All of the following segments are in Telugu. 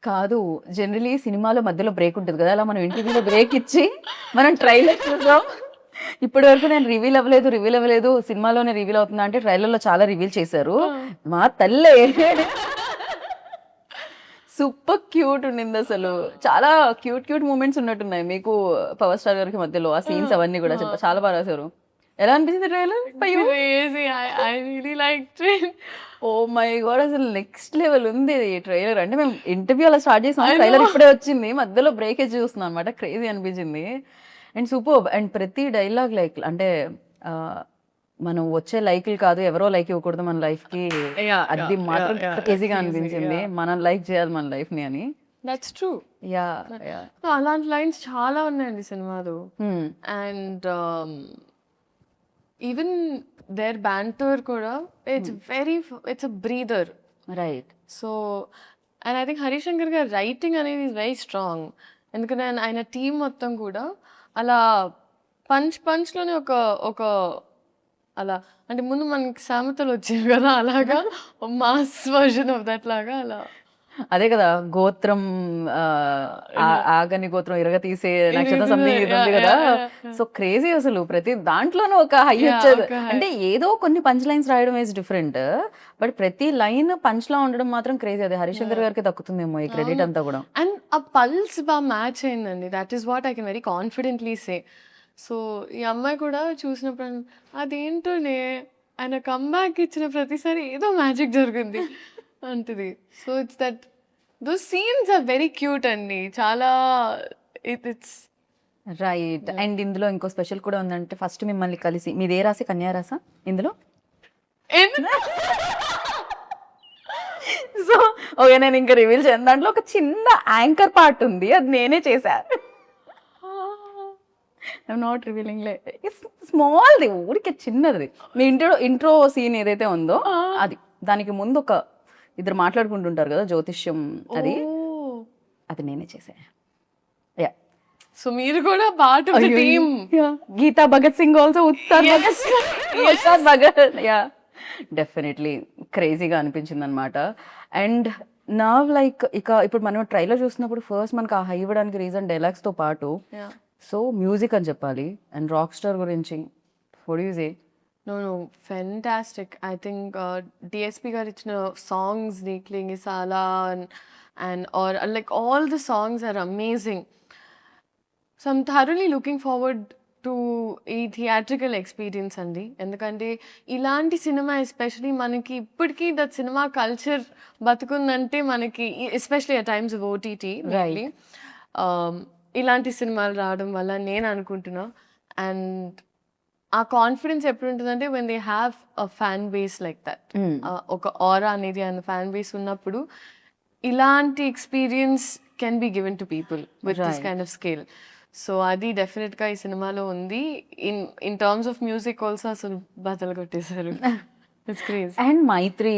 కాదు. జనరల్లీ సినిమాలో మధ్యలో బ్రేక్ ఉంటది గదా! అలా మనం ఇంటర్వ్యూలో బ్రేక్ ఇచ్చి మనం ట్రైలర్ చూద్దాం. ఇప్పటి వరకు నేను రివీల్ అవ్వలేదు. సినిమాలోనే రివీల్ అవుతుందా అంటే ట్రైలర్‌లో చాలా రివీల్ చేశారు. ఆ! మా తల్లే సూపర్ క్యూట్ ఉండిందసలు. చాలా క్యూట్ మూమెంట్స్ ఉన్నట్టున్నాయి మీకు 'పవర్ స్టార్' గారికి మధ్యలో. ఆ సీన్స్ అవన్నీ గూడా చాలా బా రాసారు. ఎలా అనిపించింది trailer for you? Crazy. I really liked it. Oh my God! అసలు నెక్స్ట్ లెవెల్ ఉంది ఈ ట్రైలర్. అంటే మేము ఇంటర్వ్యూ అలా స్టార్ట్ చేసాం. I know. ట్రైలర్ ఇప్పుడే వచ్చింది. మధ్యలో బ్రేకేజ్ చూస్తున్నాం అన్నమాట. క్రేజీ అనిపించింది. And superb. అండ్ ప్రతి డైలాగ్ లైక్ అంటే ఆహ్, మనం వచ్చే లైకులు కాదు, ఎవరో లైక్ ఇవ్వకూడదు మన లైఫ్‌కి. అది మాత్రం క్రేజీగా అనిపించింది. మనం లైక్ చేయాలి మన లైఫ్‌ని అని. That's true. యాహ్! యాహ్! అలాంటి లైన్స్ చాలా ఉన్నాయండి సినిమాలో. హ్మ్. అండ్ ఈవెన్ దేర్ బ్యాంటర్ కూడా it's a breather. Right. So and I think Harishankar గారి రైటింగ్ అనేది ఈజ్ వెరీ స్ట్రాంగ్. ఎందుకంటే ఆయన టీం మొత్తం కూడా అలా పంచ్లోనే ఒక ఒక అలా అంటే ముందు మనకి సామెతలు వచ్చేవి కదా, అలాగా మాస్ వర్జన్ ఆఫ్ దట్ లాగా అలా అదే కదా! గోత్రం ఆగని గోత్రం ఇరగతీసే నక్షత్రం సంథింగ్ ఇది ఉంది కదా! సో క్రేజీ అసలు. ప్రతి దాంట్లోనూ ఒక హై వచ్చేది. అంటే ఏదో కొన్ని పంచ్ లైన్స్ రాయడం ఈస్ డిఫరెంట్. బట్ ప్రతి లైన్ పంచ్‌లా ఉండడం మాత్రం క్రేజీ. అది హరిశంకర్ గారికి దక్కుతుందేమో ఈ క్రెడిట్ అంతా కూడా. అండ్ ఆ పల్స్ బాగా మ్యాచ్ అయిందండి. That is what I can very confidently say. So ఈ అమ్మాయి కూడా చూసినప్పుడు అదేంటోనే ఆయన కమ్‌బ్యాక్ ఇచ్చిన ప్రతిసారి ఏదో మ్యాజిక్ జరిగింది అంటది. So it's that those scenes are very cute అండి. చాలా ఇట్స్ రైట్. అండ్ ఇందులో ఇంకో స్పెషల్ కూడా ఉందంటే ఫస్ట్ మిమ్మల్ని కలిసి మీది ఏ రాశి? కన్యా రాశా ఇందులో? So okay. నేను ఇంకా రివీల్ చేయను. దాంట్లో ఒక చిన్న యాంకర్ పార్ట్ ఉంది. అది నేనే చేశా. ఐఎమ్ నాట్ రివీలింగ్ స్మాల్‌ది ఊరికే చిన్నది. మీ ఇంట్రో సీన్ ఏదైతే ఉందో అది. దానికి ముందు ఒక ఇద్దరు మాట్లాడుకుంటుంటారు కదా జ్యోతిష్యం అది. అది నేనే చేశా. యాహ్! సో మీరు కూడా part of the team. Geetha Bhagat Singh also Ustaad Bhagat. Yeah! Definitely క్రేజీగా అనిపించిందనమాట. అండ్ నౌ లైక్ ఇప్పుడు మనం ట్రైలర్ చూసినప్పుడు ఫస్ట్ మనకు ఆ హై ఇవ్వడానికి రీజన్ డైలాగ్స్‌తో పాటు సో మ్యూజిక్ అని చెప్పాలి. అండ్ రాక్ స్టార్ గురించి what do you say? No fantastic. I think DSP garu ఇచ్చిన సాంగ్స్ నీక్లింగి సాలా and are like all the songs are amazing. So I'm thoroughly looking forward to ఈ థియేట్రికల్ ఎక్స్పీరియన్స్ అండి. ఎందుకంటే ఇలాంటి సినిమా ఎస్పెషలీ మనకి ఇప్పటికీ దట్ సినిమా కల్చర్ బతుకుందంటే మనకి especially at times of OTT really ఇలాంటి సినిమాలు రావడం వల్ల నేను అనుకుంటున్నా. అండ్ ఆ కాన్ఫిడెన్స్ ఎప్పుడు ఉంటుందంటే when they have a fan base like that, ఒక ఆరా అనేది అండ్ ఫ్యాన్ బేస్ ఉన్నప్పుడు ఇలాంటి experience can be given to people with this kind of scale. So అది డెఫినెట్గా ఈ సినిమాలో ఉంది. In terms of music also అసలు బద్దలు కొట్టేశారు. It's craze. And Mythri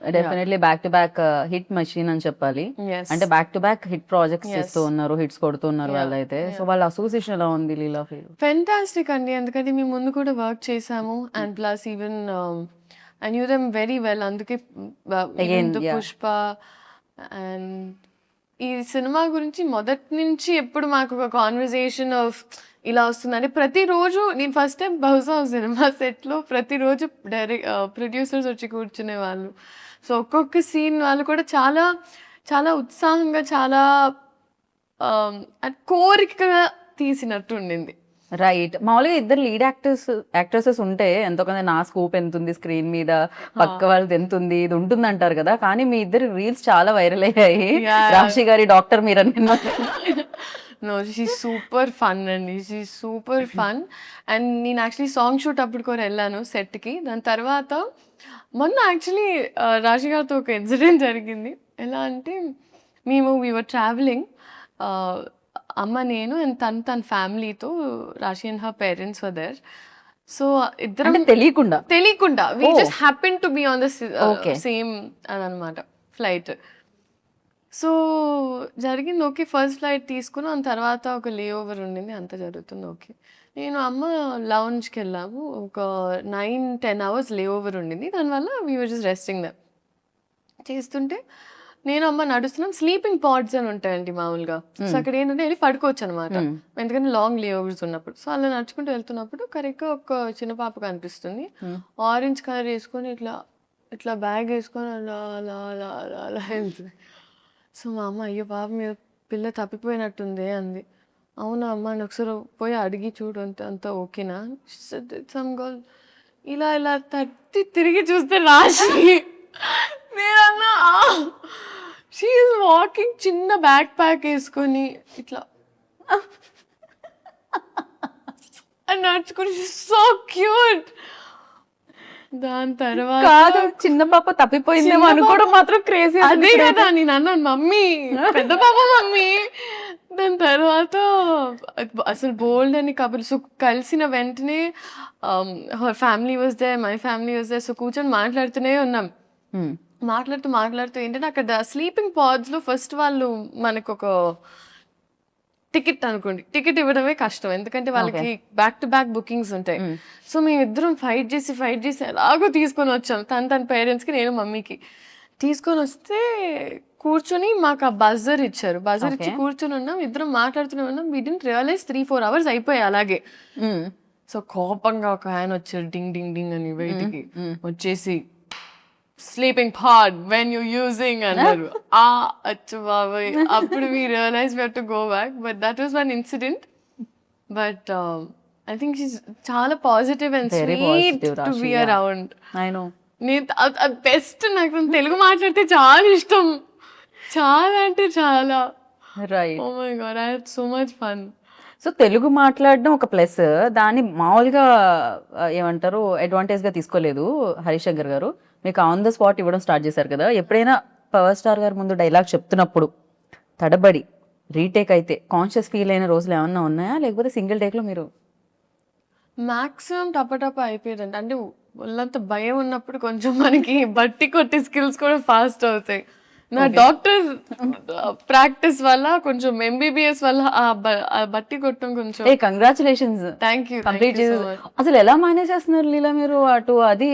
definitely back to back hit machine అని చెప్పాలి. అంటే back to back hit projects చేస్తూ ఉన్నారు, హిట్స్ కొడుతున్నారు వాళ్ళైతే. సో వాళ్ళ అసోసియేషన్ ఎలా ఉంది లీలా ఫీల్? ఫెంటాస్టిక్ అండి. ఎందుకంటే మేము ముందు కూడా వర్క్ చేసాము and plus even I knew them very well. అందుకే పుష్ప అండ్ ఈ సినిమా గురించి మొదటి నుంచి ఎప్పుడు మాకు ఒక కాన్వర్జేషన్ ఆఫ్ ఇలా వస్తుందంటే ప్రతిరోజు నేను ఫస్ట్ టైం బహుశా సినిమా సెట్లో ప్రతిరోజు ప్రొడ్యూసర్స్ వచ్చి కూర్చునే వాళ్ళు. సో ఒక్కొక్క సీన్ వాళ్ళు కూడా చాలా చాలా ఉత్సాహంగా చాలా కోరికగా తీసినట్టు ఉండింది. రైట్. మామూలుగా ఇద్దరు లీడ్ యాక్ట్రెసెస్ ఉంటే ఎంతో కొంత నా స్కోప్ ఎంత ఉంది స్క్రీన్ మీద, పక్క వాళ్ళది ఎంత ఉంది, ఇది ఉంటుంది అంటారు కదా. కానీ మీ ఇద్దరు రీల్స్ చాలా వైరల్ అయ్యాయి. రాశి గారి డాక్టర్ మీరు అని నో షీ సూపర్ ఫన్ అండి. She super fun. అండ్ నేను యాక్చువల్లీ సాంగ్ షూట్ అప్పుడు కూడా వెళ్ళాను సెట్కి. దాని తర్వాత మొన్న యాక్చువల్లీ రాశి గారితో ఒక ఇన్సిడెంట్ జరిగింది. ఎలా అంటే వీవర్ ట్రావెలింగ్, అమ్మ నేను అండ్ తన ఫ్యామిలీతో, Raashi and her parents were there. So ఇద్దరం తెలియకుండా we just happen to be on the same అదనమాట ఫ్లైట్. సో జరిగింది ఓకే. ఫస్ట్ ఫ్లైట్ తీసుకున్నాం, తర్వాత ఒక లే ఓవర్ ఉండింది, అంతా జరుగుతుంది ఓకే. నేను అమ్మ లౌంజ్కి వెళ్ళాము. ఒక 9-10 hours లే ఓవర్ ఉండింది. దానివల్ల we were just resting them చేస్తుంటే నేను అమ్మ నడుస్తున్నాం, స్లీపింగ్ పాడ్స్ అని ఉంటాయండి మామూలుగా. సో అక్కడ ఏంటంటే వెళ్ళి పడుకోవచ్చు అనమాట, ఎందుకంటే లాంగ్ లేఓవర్స్ ఉన్నప్పుడు. సో అలా నడుచుకుంటూ వెళ్తున్నప్పుడు కరెక్ట్గా ఒక చిన్న పాప కనిపిస్తుంది, ఆరెంజ్ కలర్ వేసుకొని ఇట్లా ఇట్లా బ్యాగ్ వేసుకొని అలా అలా అలా అలా అలా వెళ్తుంది. సో మా అమ్మ అయ్యో పాప మీద పిల్ల తప్పిపోయినట్టుంది అంది. అవునా అమ్మ అని ఒకసారి పోయి అడిగి చూడు అంత ఓకేనా. సమ్ గర్ల్ ఇలా ఇలా తట్టి తిరిగి చూస్తే రాశి. నేనన్నా షీఈస్ వాకింగ్, చిన్న బ్యాక్ ప్యాక్ వేసుకొని ఇట్లా అని నడుచుకుని, సో క్యూట్. దాని తర్వాత కాదు, చిన్న పాప తప్పిపోయిందేమో అనుకోవడం మాత్రం క్రేజీ. అదే కదా నేను అన్నాను, మమ్మీ పెద్ద పాప మమ్మీ. దాని తర్వాత అసలు బోల్డ్ అని కబుర్లు. సో కలిసిన వెంటనే family was they, my family was they. So కూర్చొని మాట్లాడుతూనే ఉన్నాం. మాట్లాడుతూ ఏంటంటే అక్కడ స్లీపింగ్ పాడ్స్లో ఫస్ట్ వాళ్ళు మనకు ఒక టికెట్ అనుకోండి, టికెట్ ఇవ్వడమే కష్టం, ఎందుకంటే వాళ్ళకి బ్యాక్ టు బ్యాక్ బుకింగ్స్ ఉంటాయి. సో మేమిద్దరం ఫైట్ చేసి ఎలాగో తీసుకొని వచ్చాం, తన పేరెంట్స్కి, నేను మమ్మీకి. తీసుకొని వస్తే కూర్చొని మాకు ఆ బజర్ ఇచ్చారు, బజర్ ఇచ్చి కూర్చొని ఉన్నాం, ఇద్దరం మాట్లాడుతూనే ఉన్నాం. వి డిడ్ంట్ రియలైజ్ 3-4 hours అయిపోయాయి అలాగే. సో కోపంగా ఒక ఆయన వచ్చారు, డింగ్ డింగ్ డింగ్ అని బయటికి వచ్చేసి, sleeping pod when you using అన్నారు. అచ్చు బాబాయ్, అప్పుడు we realize we have to go back. But that was one incident. But I think she's చాలా positive and sweet to be around. నేను బెస్ట్, నాకు తెలుగు మాట్లాడితే చాలా ఇష్టం, చాలా అంటే చాలా. Right. Oh my God, I had so much fun. So Telugu మాట్లాడడం ఒక ప్లస్, దాన్ని మామూలుగా ఏమంటారు అడ్వాంటేజ్గా తీసుకోలేదు హరిశంకర్ గారు. మీకు ఆన్ ద స్పాట్ ఇవ్వడం స్టార్ట్ చేశారు కదా. ఎప్పుడైనా పవర్ స్టార్ గారు ముందు డైలాగ్ చెప్తున్నప్పుడు తడబడి రీటేక్ అయితే కాన్షియస్ ఫీల్ అయిన రోజులు ఏమన్నా ఉన్నాయా, లేకపోతే సింగిల్ టేక్లో మీరు? మాక్సిమం టప అయిపోయేదండి. అంటే ఒళ్ళంత భయం ఉన్నప్పుడు కొంచెం మనకి బట్టి కొట్టే స్కిల్స్ కూడా ఫాస్ట్ అవుతాయి. నా డాక్టర్ ప్రాక్టీస్ వల్ల, కొంచెం ఎంబీబీఎస్ వల్ల ఆ బట్టి కొట్టడం కొంచెం. కంగ్రాచులేషన్స్. Thank you. కంప్లీట్ చేసి అసలు ఎలా మేనేజ్ చేస్తున్నారు లీలా మీరు అటు? అది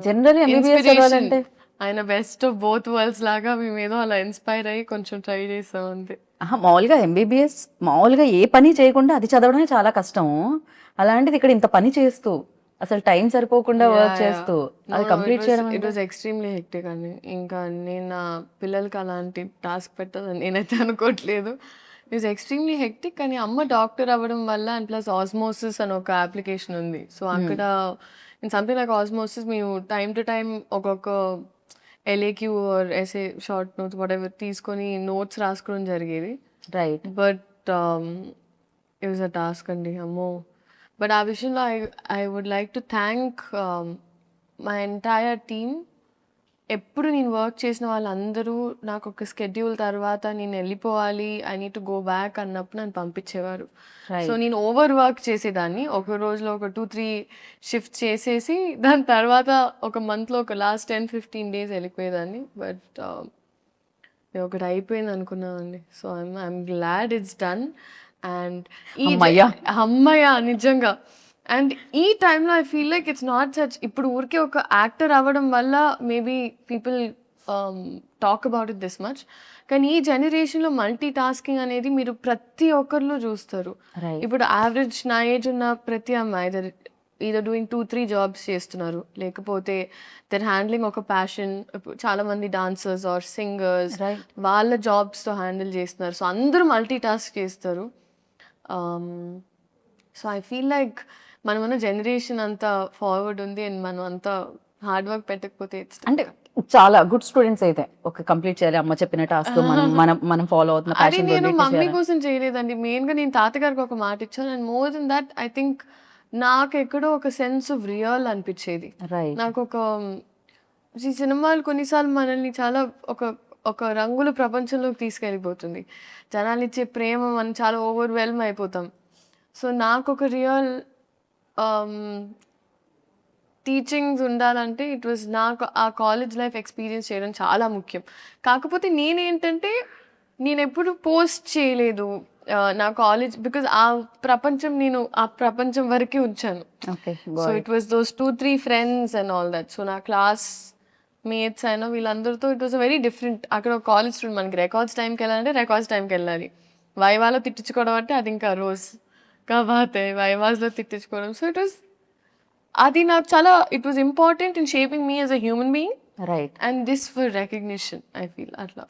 జనరల్ ఎంబీబీఎస్ చదవాలంటే ఆయన బెస్ట్ ఆఫ్ బోత్ వరల్డ్స్ లాగా మేము ఏదో అలా ఇన్స్పైర్ అయ్యి కొంచెం ట్రై చేసాం అంతే. మామూలుగా ఎంబీబీఎస్ మామూలుగా ఏ పని చేయకుండా అది చదవడమే చాలా కష్టం. అలాంటిది ఇక్కడ ఇంత పని చేస్తూ అసలు టైం సరిపోకుండా వర్క్ చేస్తూ అది కంప్లీట్ చేయడం, ఇట్ వాజ్ ఎక్స్ట్రీమ్లీ హెక్టిక్ అండి. ఇంకా నేను నా పిల్లలకి అలాంటి టాస్క్ పెట్టాలని నేనైతే అనుకోవట్లేదు. It was extremely hectic. కానీ అమ్మ డాక్టర్ అవ్వడం వల్ల, అండ్ ప్లస్ ఆస్మోసిస్ అని ఒక అప్లికేషన్ ఉంది. సో అక్కడ ఇన్ సంథింగ్ లైక్ ఆస్మోసిస్ మేము టైం టు టైం ఒక్కొక్క LAQ or SA short notes whatever తీసుకొని నోట్స్ రాసుకోవడం జరిగేది. Right. But it was a task అండి, అమ్మో. బట్ ఆ విషయంలో I would like to thank my entire team. ఎప్పుడు నేను వర్క్ చేసిన వాళ్ళందరూ నాకు ఒక స్కెడ్యూల్ తర్వాత నేను వెళ్ళిపోవాలి, I need to go back అన్నప్పుడు నన్ను పంపించేవారు. సో నేను ఓవర్ వర్క్ చేసేదాన్ని, ఒక రోజులో ఒక 2-3 షిఫ్ట్ చేసేసి దాని తర్వాత ఒక మంత్లో ఒక లాస్ట్ 10-15 days వెళ్ళిపోయేదాన్ని. బట్ ఒకటి అయిపోయింది అనుకున్నానండి. So I'm glad it's done. And అమ్మయ్య నిజంగా. అండ్ ఈ టైంలో I feel like it's not such, ఇప్పుడు ఊరికే ఒక యాక్టర్ అవ్వడం వల్ల maybe people talk about it this much, కానీ ఈ జనరేషన్లో మల్టీ టాస్కింగ్ అనేది మీరు ప్రతి ఒక్కరిలో చూస్తారు. ఇప్పుడు యావరేజ్ నా ఏజ్ ఉన్న ప్రతి అమ్మాయి either doing 2-3 jobs చేస్తున్నారు, లేకపోతే they're handling ఒక ప్యాషన్. చాలా మంది డాన్సర్స్ ఆర్ సింగర్స్ వాళ్ళ జాబ్స్తో హ్యాండిల్ చేస్తున్నారు. సో అందరూ మల్టీ టాస్క్ చేస్తారు. సో ఐ ఫీల్ లైక్ మనమున్న జనరేషన్ అంతా ఫార్వర్డ్ ఉంది, అండ్ మనం అంతా హార్డ్ వర్క్ పెట్టకపోతే అంటే చాలా గుడ్ స్టూడెంట్స్ అయితే ఒక కంప్లీట్ చేయాలి అమ్మ చెప్పిన టాస్క్ మనం ఫాలో అవుతున్న అది నేను మమ్మీ కోసం చేయలేదండి. మెయిన్గా నేను తాతగారికి ఒక మాట ఇచ్చాను, and more than that I think నాకు ఎక్కడో ఒక సెన్స్ ఆఫ్ రియల్ అనిపించేది. నాకు ఒక ఈ సినిమాలు కొన్నిసార్లు మనల్ని చాలా ఒక రంగుల ప్రపంచంలోకి తీసుకెళ్ళిపోతుంది. జనాలు ఇచ్చే ప్రేమ మనం చాలా ఓవర్వెల్మ్ అయిపోతాం. సో నాకు ఒక రియల్ టీచింగ్స్ ఉండాలంటే ఇట్ వాజ్ నాకు ఆ కాలేజ్ లైఫ్ ఎక్స్పీరియన్స్ చేయడం చాలా ముఖ్యం. కాకపోతే నేనేంటంటే నేను ఎప్పుడు పోస్ట్ చేయలేదు నా కాలేజ్, బికాజ్ ఆ ప్రపంచం నేను ఆ ప్రపంచం వరకే ఉంచాను. So it was those 2-3 friends and all that. So నా క్లాస్ మేట్స్ అయినా వీళ్ళందరితో ఇట్ వాస్ వెరీ డిఫరెంట్. అక్కడ ఒక కాలేజ్ స్టూడెంట్, మనకి రికార్డ్స్ టైంకి వెళ్ళాలంటే రికార్డ్స్ టైంకి వెళ్ళాలి, వైవాలో తిట్టించుకోవడం అంటే అది ఇంకా రోజు కాబాతే వైవాస్లో తిట్టించుకోవడం. సో ఇట్ వాస్, అది నాకు చాలా, it was important in shaping me as a human being right. And this for recognition I feel అట్లా.